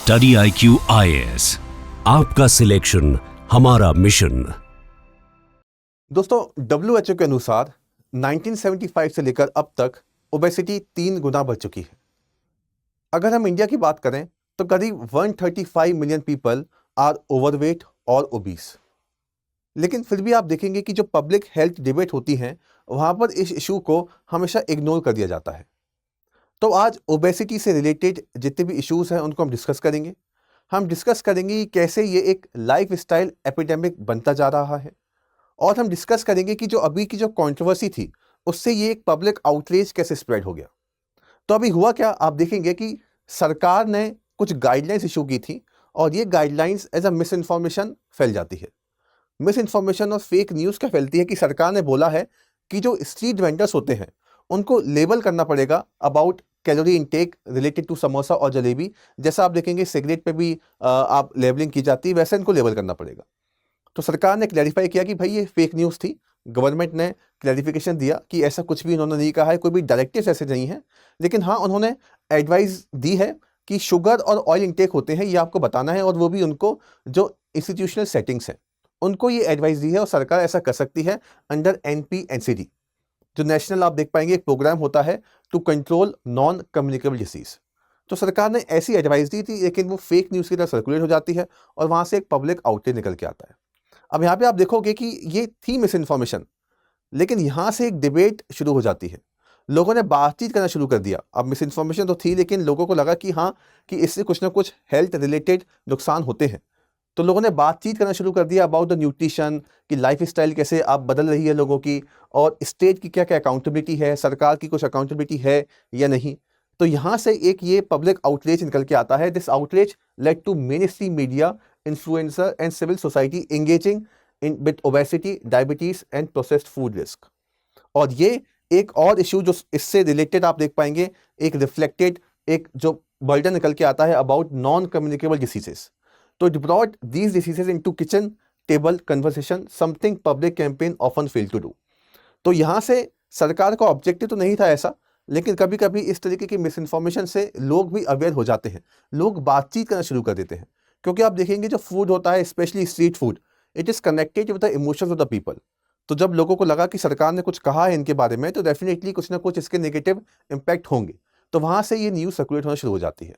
Study IQ IAS, आपका selection हमारा mission. दोस्तों, WHO के अनुसार 1975 से लेकर अब तक ओबेसिटी 3 गुना बढ़ चुकी है। अगर हम इंडिया की बात करें तो करीब 135 मिलियन पीपल आर ओवरवेट और ओबीस। लेकिन फिर भी आप देखेंगे कि जो पब्लिक हेल्थ डिबेट होती हैं वहाँ पर इस इशू को हमेशा इग्नोर कर दिया जाता है। तो आज ओबेसिटी से रिलेटेड जितने भी इश्यूज़ हैं उनको हम डिस्कस करेंगे। हम डिस्कस करेंगे कि कैसे ये एक लाइफ स्टाइल एपिडेमिक बनता जा रहा है, और हम डिस्कस करेंगे कि जो अभी की जो कंट्रोवर्सी थी उससे ये एक पब्लिक आउटरीच कैसे स्प्रेड हो गया। तो अभी हुआ क्या, आप देखेंगे कि सरकार ने कुछ गाइडलाइंस इशू की थी और ये guidelines as a misinformation फैल जाती है। मिस इन्फॉर्मेशन और फेक न्यूज़ क्या फैलती है कि सरकार ने बोला है कि जो स्ट्रीट वेंडर्स होते हैं उनको लेबल करना पड़ेगा about calorie intake related to samosa और जलेबी। जैसा आप देखेंगे सिगरेट पे भी आप लेबलिंग की जाती है, वैसे इनको लेबल करना पड़ेगा। तो सरकार ने क्लैरिफाई किया कि भाई ये फेक न्यूज़ थी। गवर्नमेंट ने क्लैरिफिकेशन दिया कि ऐसा कुछ भी उन्होंने नहीं कहा है, कोई भी डायरेक्टिव्स ऐसे नहीं है। लेकिन हाँ, उन्होंने एडवाइस दी है कि शुगर और ऑयल इंटेक होते हैं ये आपको बताना है, और वो भी उनको जो इंस्टीट्यूशनल सेटिंग्स हैं उनको ये एडवाइस दी है। और सरकार ऐसा कर सकती है अंडर NP-NCD, जो नेशनल आप देख पाएंगे एक प्रोग्राम होता है to control non communicable disease. तो सरकार ने ऐसी एडवाइस दी थी, लेकिन वो फेक न्यूज़ की तरह सर्कुलेट हो जाती है और वहाँ से एक पब्लिक आउटरीच निकल के आता है। अब यहाँ पे आप देखोगे कि ये थी मिस इन्फॉर्मेशन, लेकिन यहाँ से एक डिबेट शुरू हो जाती है। लोगों ने बातचीत करना शुरू कर दिया। अब मिस इन्फॉर्मेशन तो थी, लेकिन लोगों को लगा कि हाँ, कि इससे कुछ ना कुछ हेल्थ रिलेटेड नुकसान होते हैं। तो लोगों ने बातचीत करना शुरू कर दिया अबाउट द न्यूट्रिशन की, लाइफ स्टाइल कैसे आप बदल रही है लोगों की, और स्टेट की क्या क्या अकाउंटेबिलिटी है, सरकार की कुछ अकाउंटेबिलिटी है या नहीं। तो यहाँ से एक ये पब्लिक आउटरीच निकल के आता है। This outreach led to mainstream media, influencer and civil society engaging in with obesity, diabetes and processed food risk. और ये एक और इशू जो इससे रिलेटेड आप देख पाएंगे, एक रिफ्लेक्टेड एक जो बर्डन निकल के आता है अबाउट नॉन कम्युनिकेबल डिसीजेस। तो it brought these diseases into kitchen table conversation, something public campaign often fail to do। तो यहाँ से सरकार का ऑब्जेक्टिव तो नहीं था ऐसा, लेकिन कभी कभी इस तरीके की मिस इन्फॉर्मेशन से लोग भी अवेयर हो जाते हैं, लोग बातचीत करना शुरू कर देते हैं। क्योंकि आप देखेंगे जो फूड होता है, specially street food, it is connected with the emotions of the people. तो जब लोगों को लगा कि सरकार ने कुछ कहा है इनके बारे में, तो डेफिनेटली कुछ ना कुछ इसके नेगेटिव इम्पैक्ट होंगे। तो वहाँ से ये न्यूज़ सर्कुलेट होना शुरू हो जाती है।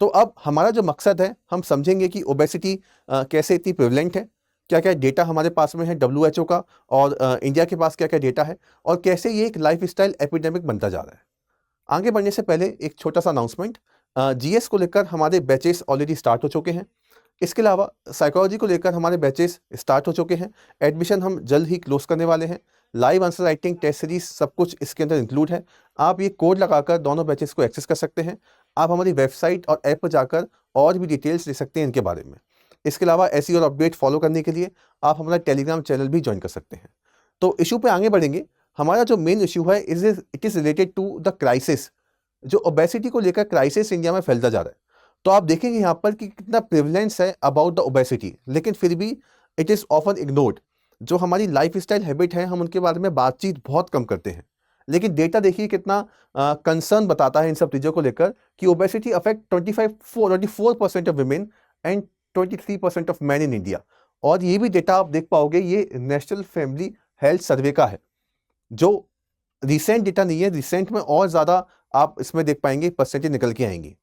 तो अब हमारा जो मकसद है, हम समझेंगे कि ओबेसिटी कैसे इतनी प्रिवलेंट है, क्या क्या डेटा हमारे पास में है WHO का, और इंडिया के पास क्या क्या डेटा है, और कैसे ये एक लाइफ स्टाइल एपिडेमिक बनता जा रहा है। आगे बढ़ने से पहले एक छोटा सा अनाउंसमेंट, GS को लेकर हमारे बैचेस ऑलरेडी स्टार्ट हो चुके हैं। इसके अलावा साइकोलॉजी को लेकर हमारे बैचेस स्टार्ट हो चुके हैं। एडमिशन हम जल्द ही क्लोज करने वाले हैं। Live answer writing, test series, सब कुछ इसके अंदर इंक्लूड है। आप ये कोड लगाकर दोनों बैचेस को एक्सेस कर सकते हैं। आप हमारी वेबसाइट और ऐप पर जाकर और भी डिटेल्स ले सकते हैं इनके बारे में। इसके अलावा ऐसी और अपडेट फॉलो करने के लिए आप हमारा टेलीग्राम चैनल भी ज्वाइन कर सकते हैं। तो इशू पे आगे बढ़ेंगे। हमारा जो मेन इशू है it is related to the crisis, जो ओबेसिटी को लेकर क्राइसिस इंडिया में फैलता जा रहा है। तो आप देखेंगे यहाँ पर कि कितना प्रिवलेंस है अबाउट द ओबेसिटी, लेकिन फिर भी इट इज़ ऑफन इग्नोर्ड। जो हमारी लाइफ स्टाइल हैबिट है, हम उनके बारे में बातचीत बहुत कम करते हैं। लेकिन डेटा देखिए कितना कंसर्न बताता है इन सब चीज़ों को लेकर कि obesity affect 24% of women and 23% of man in India. और ये भी डेटा आप देख पाओगे, ये नेशनल फैमिली हेल्थ सर्वे का है, जो रिसेंट डेटा नहीं है। रिसेंट में और ज़्यादा आप इसमें देख पाएंगे, परसेंटेज निकल के आएंगी।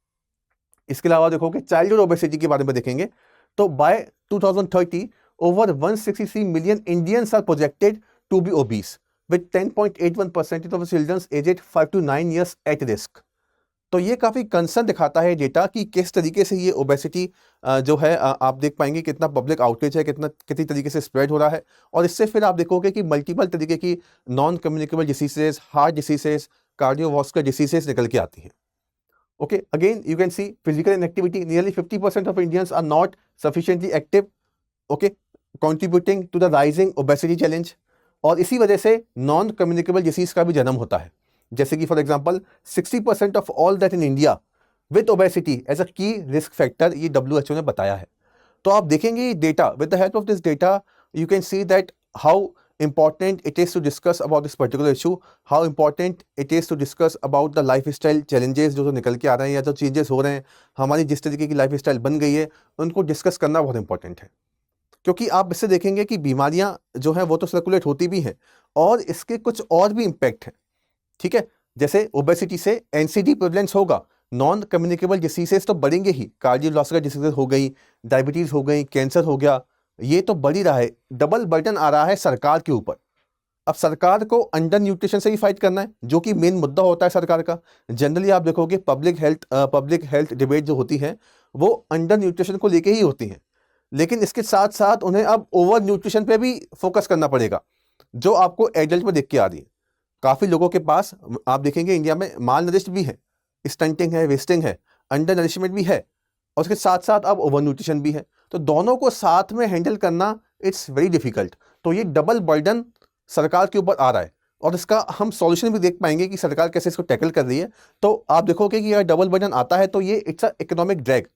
इसके अलावा देखोगे चाइल्डहुड ओबेसिटी के बारे में देखेंगे तो by 2030 over 163 million Indians are projected to be obese with 10.81% of childrens aged 5 to 9 years at risk. तो ये काफ़ी कंसर्न दिखाता है डेटा कि किस तरीके से ये ओबेसिटी जो है आप देख पाएंगे कितना पब्लिक आउटरीच है, कितनी तरीके से स्प्रेड हो रहा है। और इससे फिर आप देखोगे कि मल्टीपल तरीके की non communicable diseases, heart diseases, cardiovascular diseases निकल के आती हैं। Okay, again, you can see physical inactivity. Nearly 50% of Indians are not sufficiently active, okay, contributing to the rising obesity challenge. और इसी वजह से नॉन कम्युनिकेबल डिसीज का भी जन्म होता है। जैसे कि for example 60% of all that in India with obesity as a key risk factor, ये WHO ने बताया है। तो आप देखेंगे data, with the help of this data you can see that how important it is to discuss about this particular issue, how important it is to discuss about the lifestyle challenges जो निकल के आ रहे हैं या जो changes हो रहे हैं, हमारी जिस तरीके की लाइफस्टाइल बन गई है उनको डिस्कस करना बहुत इंपॉर्टेंट है। क्योंकि आप इससे देखेंगे कि बीमारियां जो हैं वो तो सर्कुलेट होती भी हैं और इसके कुछ और भी इम्पैक्ट हैं, ठीक है। जैसे ओबेसिटी से एनसीडी प्रेवलेंस होगा, नॉन कम्युनिकेबल डिसीजेस तो बढ़ेंगे ही, कार्डियोवास्कुलर डिसीजेस हो गई, डायबिटीज़ हो गई, कैंसर हो गया, ये तो बढ़ ही रहा है। डबल बर्डन आ रहा है सरकार के ऊपर। अब सरकार को अंडर न्यूट्रिशन से ही फाइट करना है, जो कि मेन मुद्दा होता है सरकार का। जनरली आप देखोगे पब्लिक हेल्थ डिबेट जो होती है वो अंडर न्यूट्रिशन को लेके ही होती हैं, लेकिन इसके साथ साथ उन्हें अब ओवर न्यूट्रिशन पे भी फोकस करना पड़ेगा, जो आपको एडल्ट में देख के आ रही है। काफ़ी लोगों के पास आप देखेंगे इंडिया में माल नरिश्ड भी है, स्टंटिंग है, वेस्टिंग है, अंडर नरिशमेंट भी है, और उसके साथ साथ अब ओवर न्यूट्रिशन भी है। तो दोनों को साथ में हैंडल करना इट्स वेरी डिफिकल्ट। तो ये डबल बर्डन सरकार के ऊपर आ रहा है और इसका हम सॉल्यूशन भी देख पाएंगे कि सरकार कैसे इसको टैकल कर रही है। तो आप देखोगे कि अगर डबल बर्डन आता है तो ये इट्स अ इकोनॉमिक ड्रैग।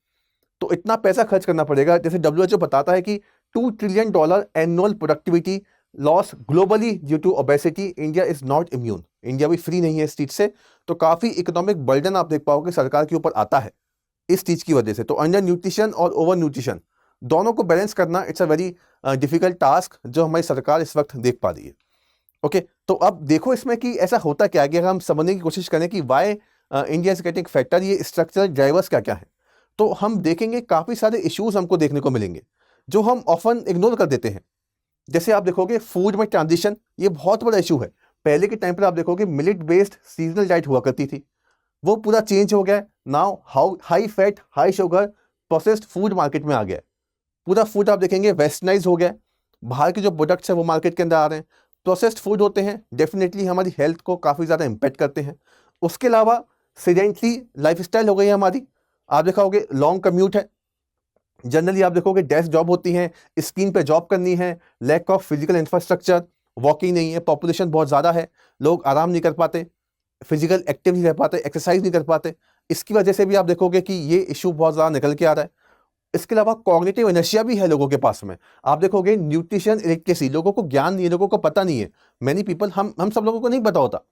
तो इतना पैसा खर्च करना पड़ेगा। जैसे WHO बताता है कि $2 trillion annual productivity loss globally due to obesity, India is not immune, India भी फ्री नहीं है इस चीज से। तो काफ़ी इकोनॉमिक बर्डन आप देख पाओगे सरकार के ऊपर आता है इस चीज़ की वजह से। तो अंडर न्यूट्रिशन और ओवर न्यूट्रिशन दोनों को बैलेंस करना it's a very difficult task जो हमारी सरकार इस वक्त देख पा रही है। ओके, तो अब देखो इसमें कि ऐसा होता क्या है, अगर हम समझने की कोशिश करें कि why India is getting factor, ये स्ट्रक्चरल ड्राइवर्स क्या क्या है, तो हम देखेंगे काफ़ी सारे इश्यूज हमको देखने को मिलेंगे जो हम ऑफन इग्नोर कर देते हैं। जैसे आप देखोगे फूड में ट्रांजिशन, ये बहुत बड़ा इशू है। पहले के टाइम पर आप देखोगे मिलेट बेस्ड सीजनल डाइट हुआ करती थी, वो पूरा चेंज हो गया। Now high fat high sugar processed food market में आ गया। पूरा फूड आप देखेंगे वेस्टर्नाइज हो गया, बाहर के जो प्रोडक्ट्स हैं वो मार्केट के अंदर आ रहे हैं। प्रोसेस्ड फूड होते हैं, डेफिनेटली हमारी हेल्थ को काफ़ी ज़्यादा इम्पेक्ट करते हैं। उसके अलावा सीडेंटरी लाइफस्टाइल हो गई है हमारी। आप देखा होगे लॉन्ग कम्यूट है, जनरली आप देखोगे डेस्क जॉब होती हैं, स्क्रीन पे जॉब करनी है, lack of physical infrastructure, walking नहीं है, पॉपुलेशन बहुत ज़्यादा है, लोग आराम नहीं कर पाते, फिजिकल एक्टिव नहीं रह पाते, एक्सरसाइज नहीं कर पाते। इसकी वजह से भी आप देखोगे कि ये इशू बहुत ज़्यादा निकल के आ रहा है। इसके अलावा कॉग्निटिव इनर्शिया भी है लोगों के पास में। आप देखोगे न्यूट्रिशन इलिटरेसी, लोगों को ज्ञान नहीं है, लोगों को पता नहीं है। मैनी पीपल, हम सब लोगों को नहीं पता होता।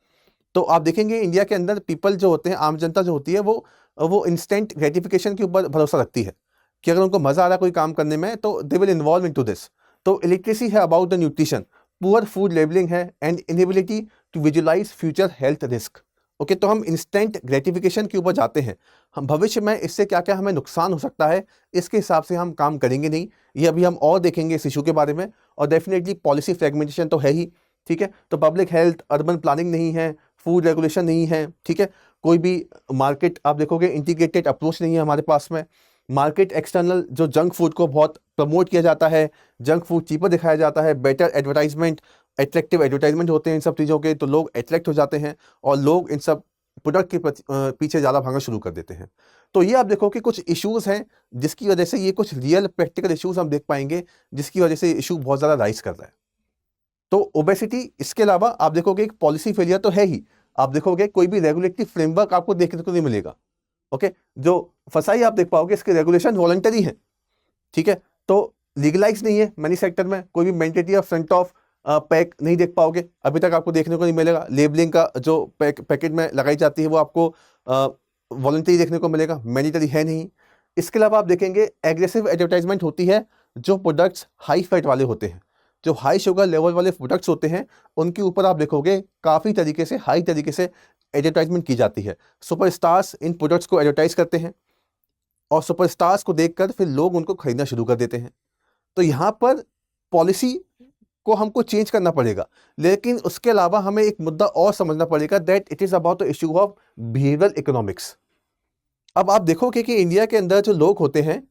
तो आप देखेंगे इंडिया के अंदर पीपल जो होते हैं, आम जनता जो होती है, वो इंस्टेंट ग्रेटिफिकेशन के ऊपर भरोसा रखती है कि अगर उनको मज़ा आ रहा है कोई काम करने में तो they will involve in to this. तो इलिटरेसी है about the nutrition, poor food labelling है and inability to visualise future health risk. Okay, तो हम इंस्टेंट ग्रेटिफिकेशन के ऊपर जाते हैं। हम भविष्य में इससे क्या क्या हमें नुकसान हो सकता है इसके हिसाब से हम काम करेंगे नहीं। ये अभी हम और देखेंगे इस इशू के बारे में। और डेफिनेटली पॉलिसी फ्रेगमेंटेशन तो है ही, ठीक है। तो पब्लिक हेल्थ, अर्बन प्लानिंग नहीं है, फूड रेगुलेशन नहीं है, ठीक है। कोई भी मार्केट आप देखोगे इंटीग्रेटेड अप्रोच नहीं है हमारे पास में। मार्केट एक्सटर्नल जो जंक फूड को बहुत प्रमोट किया जाता है, जंक फूड चीपर दिखाया जाता है, बेटर एडवर्टाइजमेंट, एट्रैक्टिव एडवर्टाइजमेंट होते हैं इन सब चीज़ों के, तो लोग अट्रैक्ट हो जाते हैं और लोग इन सब प्रोडक्ट के पीछे ज़्यादा भागना शुरू कर देते हैं। तो ये आप देखो कि कुछ इश्यूज हैं जिसकी वजह से, ये कुछ रियल प्रैक्टिकल इश्यूज हम देख पाएंगे जिसकी वजह से इशू बहुत ज़्यादा राइज कर रहा है। तो ओबेसिटी, इसके अलावा आप देखोगे एक पॉलिसी फेलियर तो है ही। आप देखोगे कोई भी रेगुलेटरी फ्रेमवर्क आपको देखने को नहीं मिलेगा। ओके, जो फसाई आप देख पाओगे इसके रेगुलेशन वॉलंटरी है, ठीक है। तो लीगलाइज नहीं है मैनी सेक्टर में, कोई भी मैंडेटरी या फ्रंट ऑफ पैक नहीं देख पाओगे, अभी तक आपको देखने को नहीं मिलेगा। लेबलिंग का जो पैकेट में लगाई जाती है वो आपको वॉलंटरी देखने को मिलेगा, मैंडेटरी है नहीं। इसके अलावा आप देखेंगे एग्रेसिव एडवर्टाइजमेंट होती है, जो प्रोडक्ट्स हाई फैट वाले होते हैं, जो हाई शुगर लेवल वाले प्रोडक्ट्स होते हैं, उनके ऊपर आप देखोगे काफ़ी तरीके से, हाई तरीके से एडवर्टाइजमेंट की जाती है। सुपरस्टार्स इन प्रोडक्ट्स को एडवर्टाइज करते हैं और सुपरस्टार्स को देखकर फिर लोग उनको खरीदना शुरू कर देते हैं। तो यहाँ पर पॉलिसी को हमको चेंज करना पड़ेगा, लेकिन उसके अलावा हमें एक मुद्दा और समझना पड़ेगा, that it is about the issue of behavioural economics. अब आप देखोगे कि इंडिया के अंदर जो लोग होते हैं,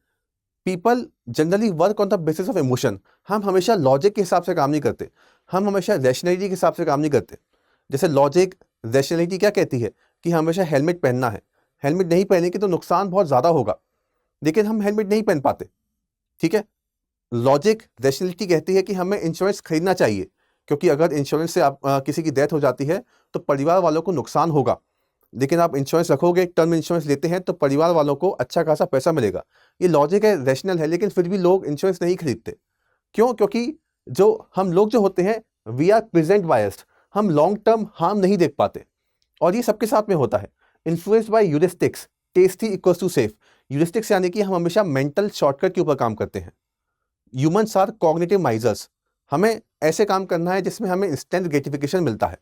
people generally work on the basis of emotion. हम हमेशा लॉजिक के हिसाब से काम नहीं करते, हम हमेशा रैशनैलिटी के हिसाब से काम नहीं करते। जैसे लॉजिक, रैशनैलिटी क्या कहती है कि हमेशा हेलमेट पहनना है, हेलमेट नहीं पहनेंगे तो नुकसान बहुत ज़्यादा होगा, लेकिन हम हेलमेट नहीं पहन पाते, ठीक है। लॉजिक, रैशनैलिटी कहती है कि हमें इंश्योरेंस खरीदना चाहिए, क्योंकि अगर इंश्योरेंस से आप किसी की डेथ हो जाती है तो परिवार वालों को नुकसान होगा, लेकिन आप इंश्योरेंस रखोगे, टर्म इंश्योरेंस लेते हैं तो परिवार वालों को अच्छा खासा पैसा मिलेगा। ये लॉजिक है, रैशनल है, लेकिन फिर भी लोग इंश्योरेंस नहीं खरीदते। क्यों? क्योंकि जो हम लोग जो होते हैं वी आर प्रेजेंट बायस्ड, हम लॉन्ग टर्म हार्म नहीं देख पाते, और ये सबके साथ में होता है। Influenced by heuristics, tasty equals to safe. Heuristics यानी कि हम हमेशा मेंटल शॉर्टकट के ऊपर काम करते हैं। ह्यूमन्स आर कॉग्निटिव माइजर्स, हमें ऐसे काम करना है जिसमें हमें इंस्टेंट ग्रेटिफिकेशन मिलता है।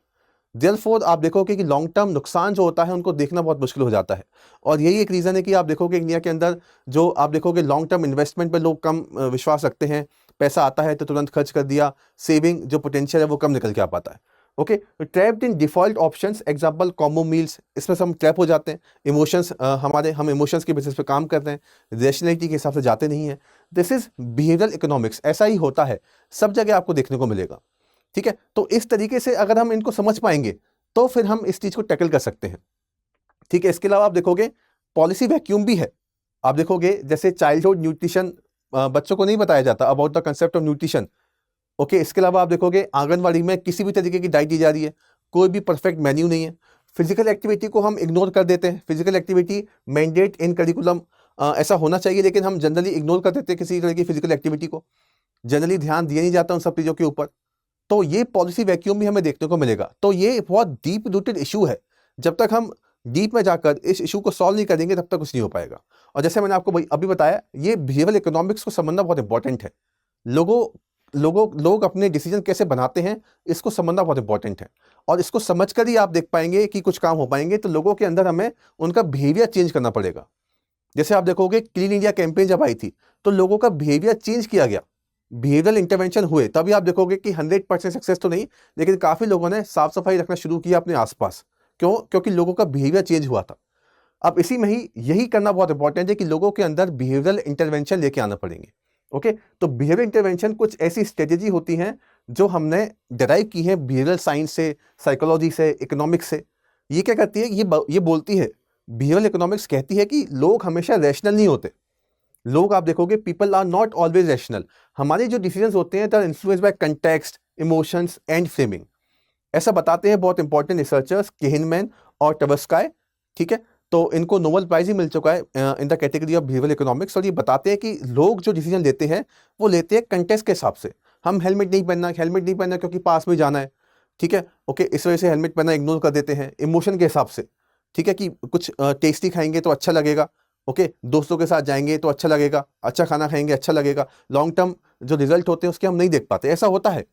देयरफॉर आप देखोगे कि लॉन्ग टर्म नुकसान जो होता है उनको देखना बहुत मुश्किल हो जाता है, और यही एक रीज़न है कि आप देखोगे इंडिया के अंदर जो आप देखोगे लॉन्ग टर्म इन्वेस्टमेंट पर लोग कम विश्वास रखते हैं। पैसा आता है तो तुरंत खर्च कर दिया, सेविंग जो पोटेंशियल है वो कम निकल के आ पाता है। Okay, trapped in default options, example combo meals, इसमें से हम ट्रैप हो जाते हैं। इमोशंस हम इमोशंस के बेसिस पे काम कर रहे हैं, रैशनैलिटी के हिसाब से जाते नहीं हैं। दिस इज बिहेवियरल इकोनॉमिक्स, ऐसा ही होता है, सब जगह आपको देखने को मिलेगा। ठीक है, तो इस तरीके से अगर हम इनको समझ पाएंगे तो फिर हम इस चीज को टैकल कर सकते हैं। ठीक है, इसके अलावा आप देखोगे पॉलिसी वैक्यूम भी है। आप देखोगे जैसे चाइल्डहुड न्यूट्रिशन बच्चों को नहीं बताया जाता about the concept of nutrition. Okay, इसके अलावा आप देखोगे आंगनवाड़ी में किसी भी तरीके की डाइट दी जा रही है, कोई भी परफेक्ट मेन्यू नहीं है। फिजिकल एक्टिविटी को हम इग्नोर कर देते हैं, फिजिकल एक्टिविटी मैंडेट इन करिकुलम ऐसा होना चाहिए, लेकिन हम जनरली इग्नोर कर देते हैं किसी तरह की फिजिकल एक्टिविटी को, जनरली ध्यान दिया नहीं जाता उन सब चीज़ों के ऊपर। तो ये पॉलिसी वैक्यूम भी हमें देखने को मिलेगा। तो ये बहुत डीप रूटेड इशू है, जब तक हम डीप में जाकर इस इशू को सॉल्व नहीं करेंगे तब तक कुछ नहीं हो पाएगा। और जैसे मैंने आपको अभी बताया, ये बिहेवियरल इकोनॉमिक्स को समझना बहुत इंपॉर्टेंट है। लोग अपने डिसीजन कैसे बनाते हैं इसको समझना बहुत इंपॉर्टेंट है, और इसको समझकर ही आप देख पाएंगे कि कुछ काम हो पाएंगे। तो लोगों के अंदर हमें उनका बिहेवियर चेंज करना पड़ेगा। जैसे आप देखोगे क्लीन इंडिया कैंपेन जब आई थी तो लोगों का बिहेवियर चेंज किया गया, बिहेवियरल इंटरवेंशन हुए, तभी आप देखोगे कि 100% सक्सेस तो नहीं, लेकिन काफी लोगों ने साफ सफाई रखना शुरू किया अपने आसपास। क्यों? क्योंकि लोगों का बिहेवियर चेंज हुआ था। अब इसी में ही यही करना बहुत इंपॉर्टेंट है कि लोगों के अंदर बिहेवियरल इंटरवेंशन लेके आना पड़ेंगे। ओके, तो बिहेवियर इंटरवेंशन कुछ ऐसी स्ट्रेटेजी होती हैं जो हमने डिराइव की है बिहेवियरल साइंस से, साइकोलॉजी से, इकोनॉमिक्स से। ये क्या करती है, ये बोलती है, बिहेवियरल इकोनॉमिक्स कहती है कि लोग हमेशा रैशनल नहीं होते। लोग आप देखोगे people are not always rational. हमारे जो डिसीजंस होते हैं they are influenced by context, emotions and framing. ऐसा बताते हैं बहुत इंपॉर्टेंट रिसर्चर्स केहनमैन और टवर्स्काय। ठीक है, तो इनको नोबेल प्राइज ही मिल चुका है in the category of behavioural economics. और ये बताते हैं कि लोग जो डिसीजन लेते हैं वो लेते हैं कंटेक्स्ट के हिसाब से। हम हेलमेट नहीं पहनना क्योंकि पास में जाना है। ठीक है, ओके, इस वजह से हेलमेट पहनना इग्नोर कर देते हैं इमोशन के हिसाब से। ठीक है, कि कुछ टेस्टी खाएंगे तो अच्छा लगेगा, ओके, दोस्तों के साथ जाएंगे तो अच्छा लगेगा, अच्छा खाना खाएंगे अच्छा लगेगा, लॉन्ग टर्म जो रिजल्ट होते हैं उसके हम नहीं देख पाते, ऐसा होता है।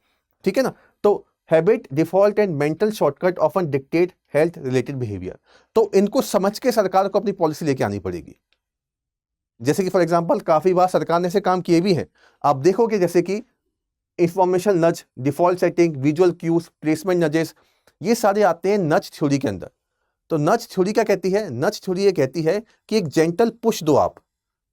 ठीक है ना, तो habit, default and mental shortcut often dictate health related behaviour. तो इनको समझ के सरकार को अपनी पॉलिसी लेके आनी पड़ेगी। जैसे कि फॉर एग्जांपल काफी बार सरकार ने ऐसे काम किए भी हैं। आप देखोगे जैसे कि information nudge, default setting, visual cues, placement nudges, ये सारे आते हैं नज थ्योरी के अंदर। तो नज थ्योरी क्या कहती है? नज थ्योरी ये कहती है कि एक जेंटल पुश दो, आप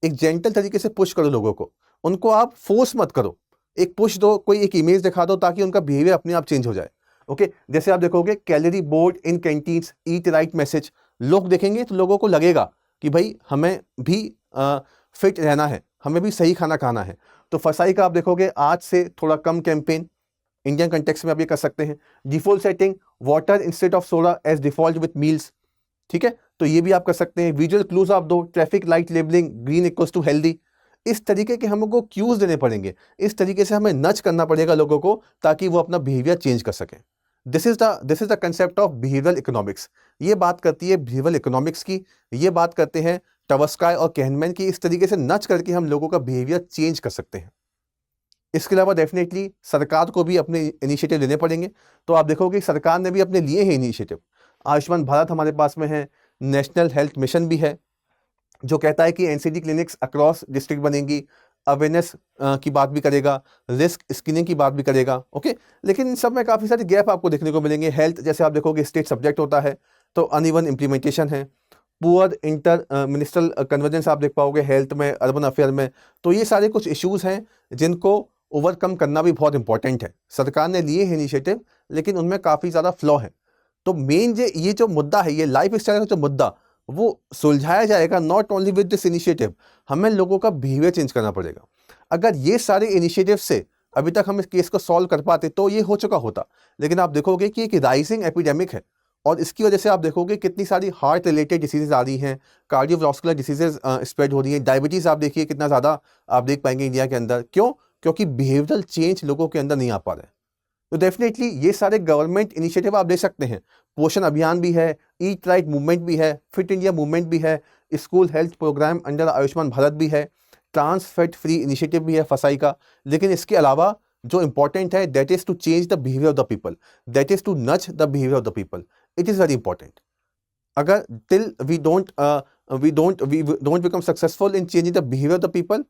एक जेंटल तरीके से पुश करो लोगों को, उनको आप फोर्स मत करो, एक पुश दो, कोई एक इमेज दिखा दो ताकि उनका बिहेवियर अपने आप चेंज हो जाए। ओके, जैसे आप देखोगे कैलोरी बोर्ड इन कैंटीन्स, ईट राइट मैसेज, लोग देखेंगे तो लोगों को लगेगा कि भाई हमें भी फिट रहना है, हमें भी सही खाना खाना है। तो फसाई का आप देखोगे आज से थोड़ा कम कैंपेन, इंडियन कंटेक्स्ट में आप ये कर सकते हैं। Default setting, water instead of soda as default with meals. ठीक है, तो ये भी आप कर सकते हैं। विजुअल क्लूज आप दो, traffic light labelling, green equals to healthy. इस तरीके के हमको क्यूज देने पड़ेंगे, इस तरीके से हमें नच करना पड़ेगा लोगों को ताकि वो अपना बिहेवियर चेंज कर सकें। This is the concept of behavioural economics. ये बात करती है बिहेवियरल इकोनॉमिक्स की, ये बात करते हैं टवर्स्काय और केहनमैन की। इस तरीके से नच करके हम लोगों का बिहेवियर चेंज कर सकते हैं। इसके अलावा डेफिनेटली सरकार को भी अपने इनिशिएटिव लेने पड़ेंगे। तो आप देखोगे सरकार ने भी अपने लिए हैं इनिशिएटिव। आयुष्मान भारत हमारे पास में है, नेशनल हेल्थ मिशन भी है जो कहता है कि एनसीडी क्लिनिक्स अक्रॉस डिस्ट्रिक्ट बनेंगी, अवेयरनेस की बात भी करेगा, रिस्क स्क्रीनिंग की बात भी करेगा। ओके, लेकिन इन सब में काफ़ी सारे गैप आपको देखने को मिलेंगे। हेल्थ जैसे आप देखोगे स्टेट सब्जेक्ट होता है तो अनइवन इम्प्लीमेंटेशन है। पुअर इंटर मिनिस्ट्रल कन्वर्जेंस आप देख पाओगे हेल्थ में, अर्बन अफेयर में। तो ये सारे कुछ इश्यूज हैं जिनको ओवरकम करना भी बहुत इंपॉर्टेंट है। सरकार ने लिए हैं इनिशिएटिव लेकिन उनमें काफ़ी ज़्यादा फ्लॉ है। तो मेन ये जो मुद्दा है, ये लाइफ स्टाइल का जो मुद्दा, वो सुलझाया जाएगा not only with this initiative. हमें लोगों का बिहेवियर चेंज करना पड़ेगा। अगर ये सारे इनिशिएटिव से अभी तक हम इस केस को सॉल्व कर पाते तो ये हो चुका होता, लेकिन आप देखोगे कि एक राइजिंग एपिडेमिक है और इसकी वजह से आप देखोगे कितनी सारी हार्ट रिलेटेड डिसीजेज आ रही हैं, कार्डियोवास्कुलर डिसीजेज स्प्रेड हो रही हैं। डायबिटीज़ आप देखिए कितना ज़्यादा आप देख पाएंगे इंडिया के अंदर। क्यों? क्योंकि बिहेवियरल चेंज लोगों के अंदर नहीं आ पा रहा है। तो डेफिनेटली ये सारे गवर्नमेंट इनिशिएटिव आप ले सकते हैं। पोषण अभियान भी है, ईट राइट मूवमेंट भी है, फिट इंडिया मूवमेंट भी है, school health programme under Ayushman Bharat भी है, ट्रांस फैट फ्री इनिशिएटिव भी है फसाई का। लेकिन इसके अलावा जो इंपॉर्टेंट है that is to change the behaviour of the people, that is to nudge the behaviour of the people. It is very important. अगर till we don't become successful in changing the behaviour of the people,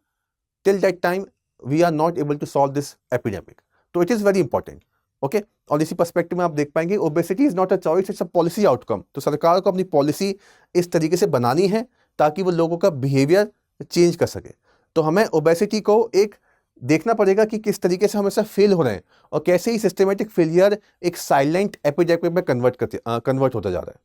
till that time we are not able to solve this epidemic. तो it is very important. Okay, और इसी perspective में आप देख पाएंगे obesity is not a choice, it's a policy outcome. तो सरकार को अपनी पॉलिसी इस तरीके से बनानी है ताकि वो लोगों का बिहेवियर चेंज कर सके। तो हमें ओबेसिटी को एक देखना पड़ेगा कि किस तरीके से हम ऐसा फेल हो रहे हैं और कैसे ही सिस्टमेटिक फेलियर एक साइलेंट एपिडेमिक में कन्वर्ट होता जा रहा है।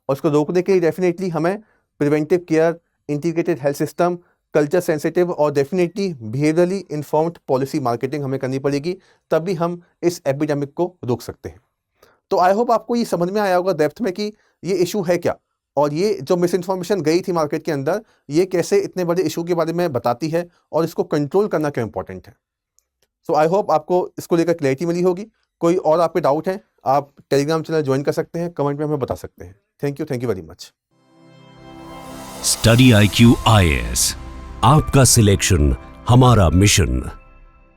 और उसको रोकने के लिए डेफिनेटली हमें preventive care, integrated health system, culture sensitive और definitely behaviourally informed policy marketing हमें करनी पड़ेगी, तभी हम इस एपिडेमिक को रोक सकते हैं। तो आई होप आपको ये समझ में आया होगा डेप्थ में कि ये इशू है क्या, और ये जो मिस इन्फॉर्मेशन गई थी मार्केट के अंदर, ये कैसे इतने बड़े इशू के बारे में बताती है और इसको कंट्रोल करना क्यों इंपॉर्टेंट है। सो आई होप आपको इसको लेकर क्लैरिटी मिली होगी। कोई और आपके डाउट है आप टेलीग्राम चैनल ज्वाइन कर सकते हैं, कमेंट में हमें बता सकते हैं। Thank you very much. Study IQ IAS, आपका सिलेक्शन हमारा मिशन।